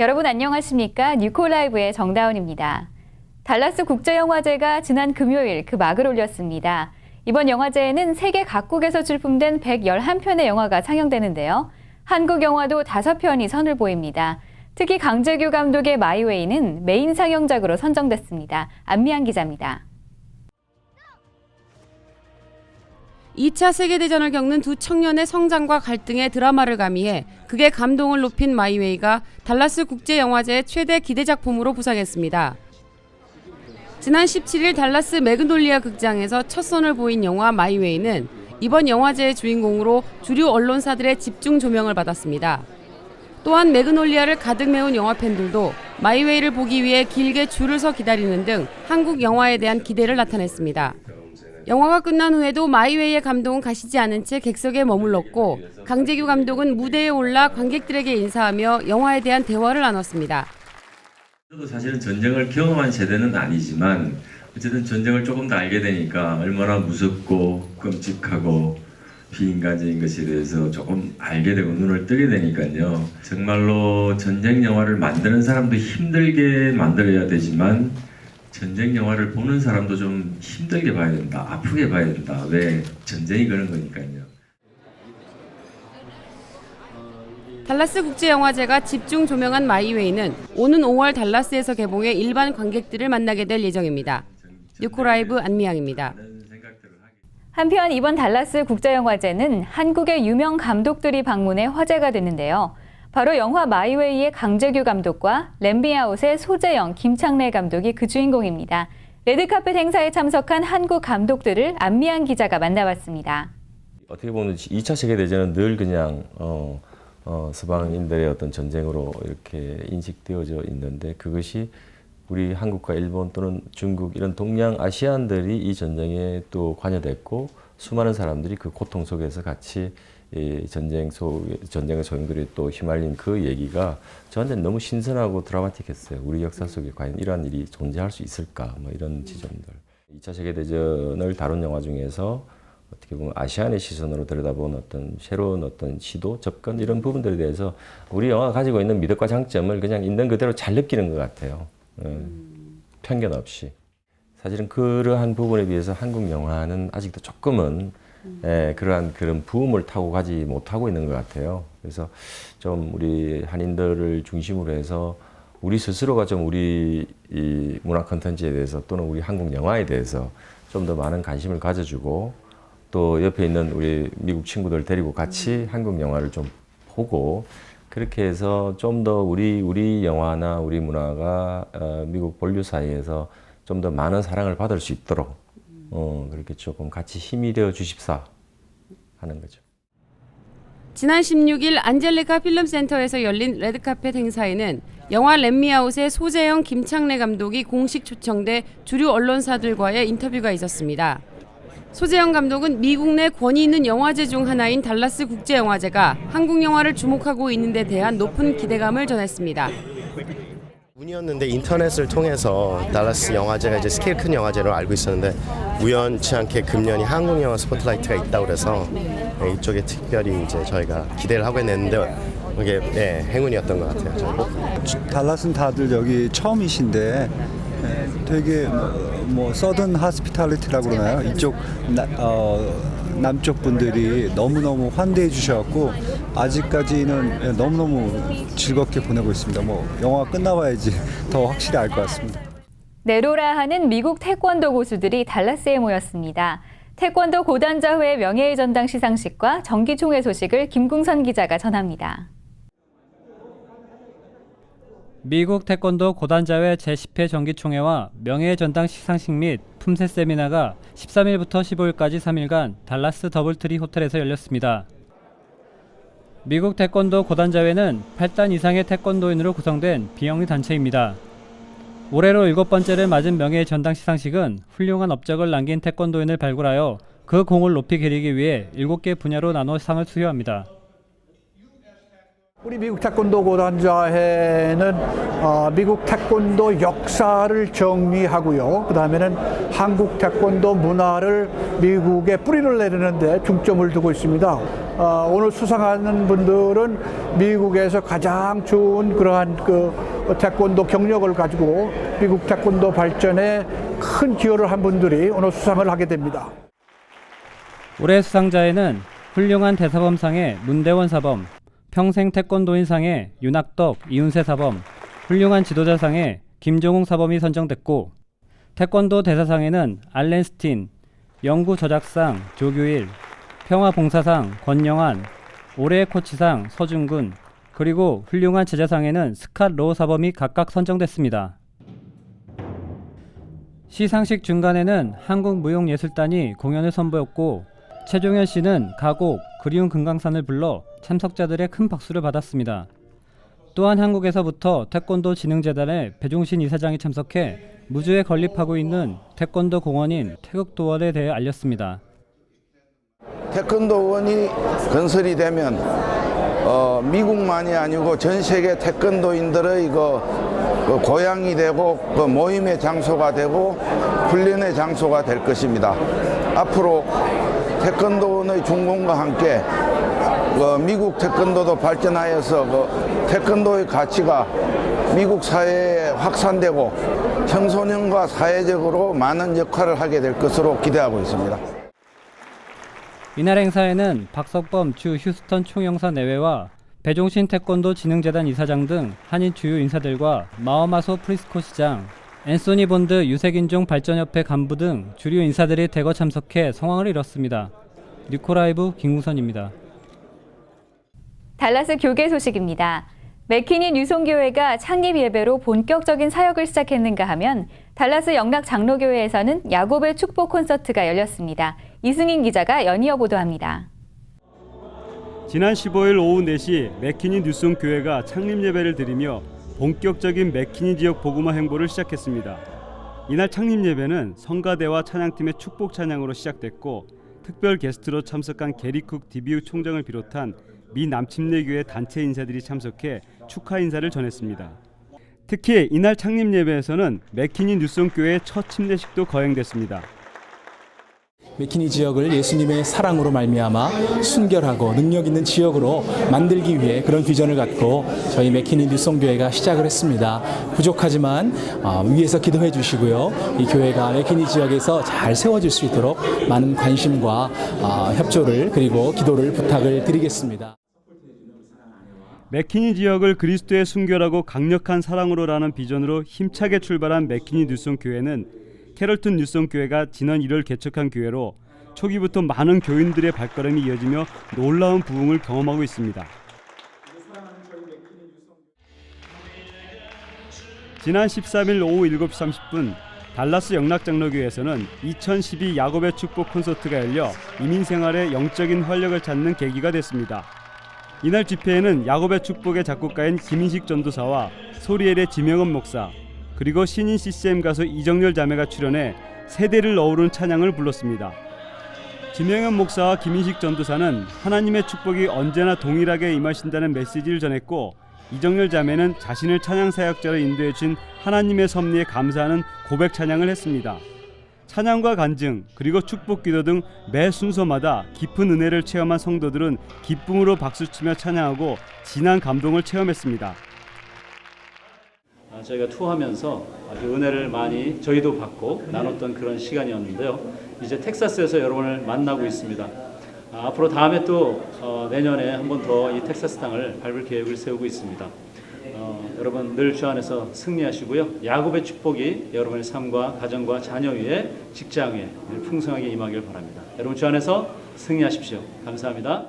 여러분 안녕하십니까? 뉴콜라이브의 정다운입니다. 달라스 국제영화제가 지난 금요일 그 막을 올렸습니다. 이번 영화제에는 세계 각국에서 출품된 111편의 영화가 상영되는데요. 한국 영화도 5편이 선을 보입니다. 특히 강재규 감독의 마이웨이는 메인 상영작으로 선정됐습니다. 안미안 기자입니다. 2차 세계대전을 겪는 두 청년의 성장과 갈등의 드라마를 가미해 극의 감동을 높인 마이웨이가 달라스 국제영화제의 최대 기대작품으로 부상했습니다. 지난 17일 달라스 매그놀리아 극장에서 첫 선을 보인 영화 마이웨이는 이번 영화제의 주인공으로 주류 언론사들의 집중 조명을 받았습니다. 또한 매그놀리아를 가득 메운 영화 팬들도 마이웨이를 보기 위해 길게 줄을 서 기다리는 등 한국 영화에 대한 기대를 나타냈습니다. 영화가 끝난 후에도 마이웨이의 감동은 가시지 않은 채 객석에 머물렀고 강재규 감독은 무대에 올라 관객들에게 인사하며 영화에 대한 대화를 나눴습니다. 저도 사실은 전쟁을 경험한 세대는 아니지만 어쨌든 전쟁을 조금 더 알게 되니까 얼마나 무섭고 끔찍하고 비인간적인 것에 대해서 조금 알게 되고 눈을 뜨게 되니까요. 정말로 전쟁 영화를 만드는 사람도 힘들게 만들어야 되지만 전쟁 영화를 보는 사람도 좀 힘들게 봐야 된다, 아프게 봐야 된다. 왜? 전쟁이 그런 거니까요. 달라스 국제영화제가 집중 조명한 마이웨이는 오는 5월 달라스에서 개봉해 일반 관객들을 만나게 될 예정입니다. 뉴코라이브 안미양입니다. 한편 이번 달라스 국제영화제는 한국의 유명 감독들이 방문해 화제가 됐는데요. 바로 영화 마이웨이의 강재규 감독과 램비아웃의 소재영, 김창래 감독이 그 주인공입니다. 레드카펫 행사에 참석한 한국 감독들을 안미안 기자가 만나봤습니다. 어떻게 보면 2차 세계대전은 늘 그냥 서방인들의 어떤 전쟁으로 이렇게 인식되어져 있는데 그것이 우리 한국과 일본 또는 중국 이런 동양아시안들이 이 전쟁에 또 관여됐고 수많은 사람들이 그 고통 속에서 같이 이 전쟁의 소용돌이에 또 휘말린 그 얘기가 저한테는 너무 신선하고 드라마틱했어요. 우리 역사 속에 과연 이러한 일이 존재할 수 있을까? 뭐 이런 지점들. 2차 세계대전을 다룬 영화 중에서 어떻게 보면 아시안의 시선으로 들여다본 어떤 새로운 어떤 시도, 접근 이런 부분들에 대해서 우리 영화가 가지고 있는 미덕과 장점을 그냥 있는 그대로 잘 느끼는 것 같아요. 편견 없이. 사실은 그러한 부분에 비해서 한국 영화는 아직도 조금은 그러한 그런 부음을 타고 가지 못하고 있는 것 같아요. 그래서 좀 우리 한인들을 중심으로 해서 우리 스스로가 좀 우리 이 문화 콘텐츠에 대해서 또는 우리 한국 영화에 대해서 좀 더 많은 관심을 가져주고 또 옆에 있는 우리 미국 친구들 데리고 같이 한국 영화를 좀 보고 그렇게 해서 좀 더 우리 영화나 우리 문화가 미국 본류 사이에서 좀 더 많은 사랑을 받을 수 있도록 그렇게 조금 같이 힘이 되어 주십사 하는 거죠. 지난 16일 안젤리카 필름센터에서 열린 레드카펫 행사에는 영화 렛미아웃의 소재영, 김창래 감독이 공식 초청돼 주류 언론사들과의 인터뷰가 있었습니다. 소재영 감독은 미국 내 권위 있는 영화제 중 하나인 달라스 국제영화제가 한국 영화를 주목하고 있는 데 대한 높은 기대감을 전했습니다. 운이었는데 인터넷을 통해서 달라스 영화제가 이제 스케일 큰 영화제로 알고 있었는데 우연치 않게 금년이 한국 영화 스포트라이트가 있다고 그래서 이쪽에 특별히 이제 저희가 기대를 하고 있는데 이게 행운이었던 것 같아요. 달라스는 다들 여기 처음이신데 되게 뭐 서든 하스피탈리티라고 그러나요? 이쪽 남쪽 분들이 너무너무 환대해 주셔갖고 아직까지는 너무너무 즐겁게 보내고 있습니다. 뭐 영화 끝나봐야지 더 확실히 알 것 같습니다. 네로라 하는 미국 태권도 고수들이 달라스에 모였습니다. 태권도 고단자회 명예의 전당 시상식과 정기총회 소식을 김궁선 기자가 전합니다. 미국 태권도 고단자회 제10회 정기총회와 명예의 전당 시상식 및 품새 세미나가 13일부터 15일까지 3일간 달라스 더블트리 호텔에서 열렸습니다. 미국 태권도 고단자회는 8단 이상의 태권도인으로 구성된 비영리 단체입니다. 올해로 7번째를 맞은 명예의 전당 시상식은 훌륭한 업적을 남긴 태권도인을 발굴하여 그 공을 높이 기리기 위해 7개 분야로 나눠 상을 수여합니다. 우리 미국 태권도 고단자회는 미국 태권도 역사를 정리하고요. 그 다음에는 한국 태권도 문화를 미국에 뿌리를 내리는 데 중점을 두고 있습니다. 오늘 수상하는 분들은 미국에서 가장 좋은 그러한 태권도 경력을 가지고 미국 태권도 발전에 큰 기여를 한 분들이 오늘 수상을 하게 됩니다. 올해 수상자에는 훌륭한 대사범상의 문대원 사범, 평생 태권도인상의 윤학덕, 이윤세 사범, 훌륭한 지도자상의 김종웅 사범이 선정됐고, 태권도 대사상에는 알렌 스틴, 연구 저작상 조규일, 평화봉사상 권영환, 올해의 코치상 서준군, 그리고 훌륭한 제자상에는 스캇 로우 사범이 각각 선정됐습니다. 시상식 중간에는 한국무용예술단이 공연을 선보였고, 최종현 씨는 가곡 그리운 금강산을 불러 참석자들의 큰 박수를 받았습니다. 또한 한국에서부터 태권도 진흥재단의 배종신 이사장이 참석해 무주에 건립하고 있는 태권도 공원인 태극도원에 대해 알렸습니다. 태권도원이 건설이 되면 미국만이 아니고 전 세계 태권도인들의 고향이 되고 모임의 장소가 되고 훈련의 장소가 될 것입니다. 앞으로 태권도원의 준공과 함께 미국 태권도도 발전하여서 태권도의 가치가 미국 사회에 확산되고 청소년과 사회적으로 많은 역할을 하게 될 것으로 기대하고 있습니다. 이날 행사에는 박석범 주 휴스턴 총영사 내외와 배종신 태권도 진흥재단 이사장 등 한인 주요 인사들과 마오마소 프리스코 시장, 앤소니 본드 유색인종 발전협회 간부 등 주류 인사들이 대거 참석해 성황을 이뤘습니다. 뉴코라이브 김웅선입니다. 달라스 교계 소식입니다. 맥키닌 유송교회가 창립 예배로 본격적인 사역을 시작했는가 하면 달라스 영락 장로교회에서는 야곱의 축복 콘서트가 열렸습니다. 이승인 기자가 연이어 보도합니다. 지난 15일 오후 4시 맥키닌 뉴송교회가 창립 예배를 드리며 본격적인 맥키닌 지역 복음화 행보를 시작했습니다. 이날 창립 예배는 성가대와 찬양팀의 축복 찬양으로 시작됐고, 특별 게스트로 참석한 게리쿡 디비우 총장을 비롯한 미 남침례교회 단체 인사들이 참석해 축하 인사를 전했습니다. 특히 이날 창립 예배에서는 맥키닌 뉴송교회의 첫 침례식도 거행됐습니다. 맥키니 지역을 예수님의 사랑으로 말미암아 순결하고 능력 있는 지역으로 만들기 위해 그런 비전을 갖고 저희 맥키니 뉴송교회가 시작을 했습니다. 부족하지만 위에서 기도해 주시고요. 이 교회가 맥키니 지역에서 잘 세워질 수 있도록 많은 관심과 협조를 그리고 기도를 부탁을 드리겠습니다. 맥키니 지역을 그리스도의 순결하고 강력한 사랑으로라는 비전으로 힘차게 출발한 맥키니 뉴송교회는 캐럴튼 뉴송교회가 지난 1월 개척한 교회로 초기부터 많은 교인들의 발걸음이 이어지며 놀라운 부흥을 경험하고 있습니다. 지난 13일 오후 7시 30분 달라스 영락장로교회에서는 2012 야곱의 축복 콘서트가 열려 이민생활의 영적인 활력을 찾는 계기가 됐습니다. 이날 집회에는 야곱의 축복의 작곡가인 김인식 전도사와 소리엘의 지명은 목사, 그리고 신인 CCM 가수 이정열 자매가 출연해 세대를 어우른 찬양을 불렀습니다. 지명현 목사와 김인식 전도사는 하나님의 축복이 언제나 동일하게 임하신다는 메시지를 전했고, 이정열 자매는 자신을 찬양 사역자로 인도해 준 하나님의 섭리에 감사하는 고백 찬양을 했습니다. 찬양과 간증 그리고 축복 기도 등 매 순서마다 깊은 은혜를 체험한 성도들은 기쁨으로 박수치며 찬양하고 진한 감동을 체험했습니다. 저희가 투어하면서 아주 은혜를 많이 저희도 받고 나눴던 그런 시간이었는데요. 이제 텍사스에서 여러분을 만나고 있습니다. 앞으로 다음에 또 내년에 한 번 더 이 텍사스 땅을 밟을 계획을 세우고 있습니다. 여러분 늘 주 안에서 승리하시고요. 야곱의 축복이 여러분의 삶과 가정과 자녀 위에 직장에 풍성하게 임하길 바랍니다. 여러분 주 안에서 승리하십시오. 감사합니다.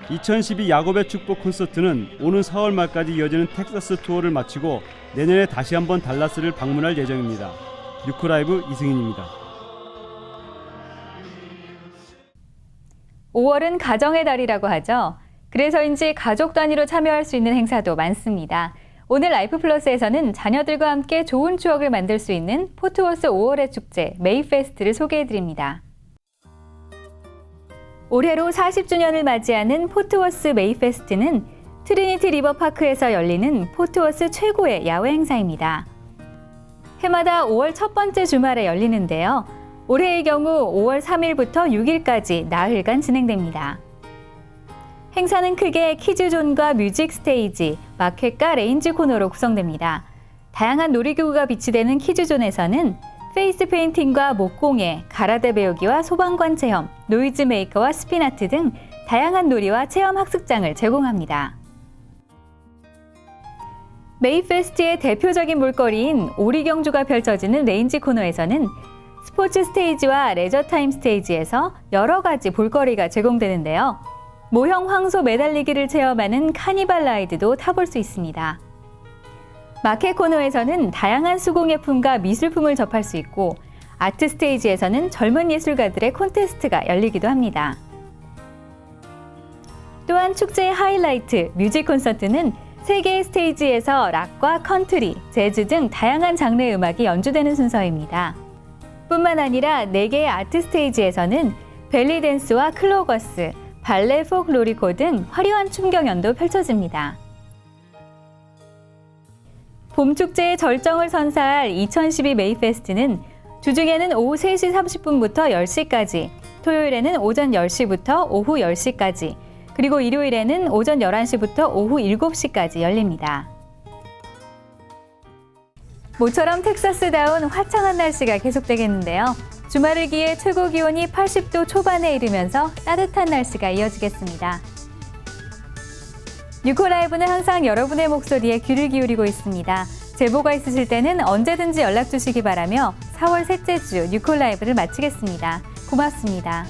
2012 야곱의 축복 콘서트는 오는 4월 말까지 이어지는 텍사스 투어를 마치고 내년에 다시 한번 달라스를 방문할 예정입니다. 뉴코라이브 이승인입니다. 5월은 가정의 달이라고 하죠. 그래서인지 가족 단위로 참여할 수 있는 행사도 많습니다. 오늘 라이프 플러스에서는 자녀들과 함께 좋은 추억을 만들 수 있는 포트워스 5월의 축제 메이페스트를 소개해드립니다. 올해로 40주년을 맞이하는 포트워스 메이페스트는 트리니티 리버파크에서 열리는 포트워스 최고의 야외 행사입니다. 해마다 5월 첫 번째 주말에 열리는데요. 올해의 경우 5월 3일부터 6일까지 나흘간 진행됩니다. 행사는 크게 키즈존과 뮤직 스테이지, 마켓과 레인지 코너로 구성됩니다. 다양한 놀이기구가 비치되는 키즈존에서는 페이스 페인팅과 목공예, 가라데 배우기와 소방관 체험, 노이즈 메이커와 스피나트 등 다양한 놀이와 체험 학습장을 제공합니다. 메이페스트의 대표적인 볼거리인 오리경주가 펼쳐지는 레인지 코너에서는 스포츠 스테이지와 레저 타임 스테이지에서 여러 가지 볼거리가 제공되는데요. 모형 황소 매달리기를 체험하는 카니발 라이드도 타볼 수 있습니다. 마켓 코너에서는 다양한 수공예품과 미술품을 접할 수 있고 아트 스테이지에서는 젊은 예술가들의 콘테스트가 열리기도 합니다. 또한 축제의 하이라이트 뮤직 콘서트는 3개의 스테이지에서 락과 컨트리, 재즈 등 다양한 장르의 음악이 연주되는 순서입니다. 뿐만 아니라 4개의 아트 스테이지에서는 벨리 댄스와 클로거스, 발레 포크로리코 등 화려한 춤 경연도 펼쳐집니다. 봄 축제의 절정을 선사할 2012 메이페스트는 주중에는 오후 3시 30분부터 10시까지, 토요일에는 오전 10시부터 오후 10시까지, 그리고 일요일에는 오전 11시부터 오후 7시까지 열립니다. 모처럼 텍사스다운 화창한 날씨가 계속되겠는데요. 주말을 기해 최고 기온이 80도 초반에 이르면서 따뜻한 날씨가 이어지겠습니다. 뉴코라이브는 항상 여러분의 목소리에 귀를 기울이고 있습니다. 제보가 있으실 때는 언제든지 연락 주시기 바라며 4월 셋째 주 뉴코라이브를 마치겠습니다. 고맙습니다.